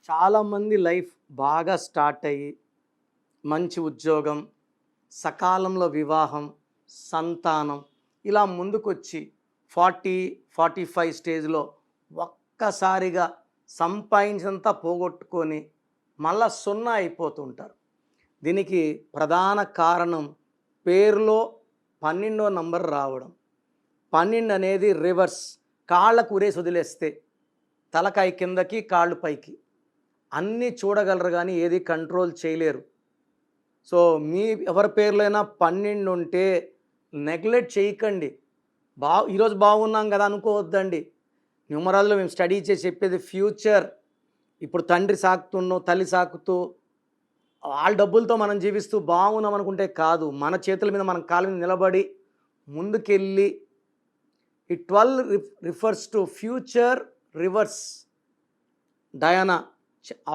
చాలామంది లైఫ్ బాగా స్టార్ట్ అయ్యి మంచి ఉద్యోగం, సకాలంలో వివాహం, సంతానం ఇలా ముందుకొచ్చి 40-45 స్టేజ్లో ఒక్కసారిగా సంపాదించినంత పోగొట్టుకొని మళ్ళా సున్నా అయిపోతుంటారు. దీనికి ప్రధాన కారణం పేరులో 12వ నంబర్ రావడం. 12 అనేది రివర్స్, కాళ్ళకు ఉరేసి వదిలేస్తే తలకాయ కిందకి కాళ్ళు పైకి అన్నీ చూడగలరు కానీ ఏది కంట్రోల్ చేయలేరు. సో మీ ఎవరి పేర్లైనా 12 ఉంటే నెగ్లెక్ట్ చేయకండి. ఈరోజు బాగున్నాం కదా అనుకోవద్దండి. న్యూమరాల్లో మేము స్టడీ చేసి చెప్పేది ఫ్యూచర్. ఇప్పుడు తండ్రి సాకుతున్నో తల్లి సాకుతూ వాళ్ళ డబ్బులతో మనం జీవిస్తూ బాగున్నాం అనుకుంటే కాదు. మన చేతుల మీద మన కాళ్ళ మీద నిలబడి ముందుకెళ్ళి ఈ 12 refers to future reverse. Diana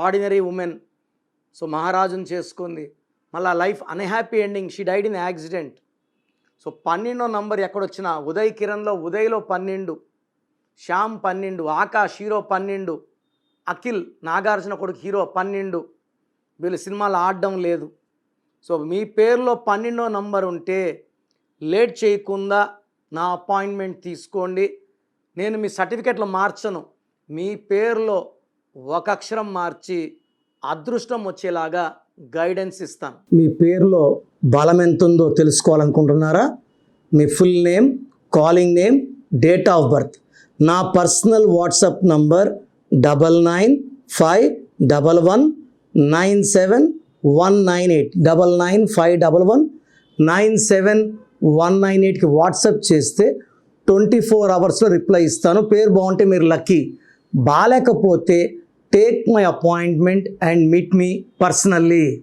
ordinary women, so మహారాజుని చేసుకుంది, మళ్ళీ life unhappy ending, she died in accident. So 12వ నంబర్ ఎక్కడొచ్చినా ఉదయ్ కిరణ్లో ఉదయ్లో 12, శ్యామ్ 12, ఆకాష్ హీరో 12, అఖిల్ నాగార్జున కొడుకు హీరో 12, వీళ్ళు సినిమాలు ఆడడం లేదు. సో మీ పేరులో 12వ నంబర్ ఉంటే లేట్ చేయకుండా నా అపాయింట్మెంట్ తీసుకోండి. నేను మీ సర్టిఫికెట్లు మార్చను, మీ పేరులో ఒక అక్షరం మార్చి అదృష్టం వచ్చేలాగా గైడెన్స్ ఇస్తాను. మీ పేరులో బలం ఎంత ఉందో తెలుసుకోవాలనుకుంటున్నారా? మీ full name, calling name, date of birth, నా పర్సనల్ వాట్సాప్ నంబర్ 9951197198 9951197198కి వాట్సాప్ చేస్తే 24 అవర్స్లో రిప్లై ఇస్తాను. పేరు బాగుంటే మీరు లక్కీ, బాలేకపోతే take my appointment and meet me personally.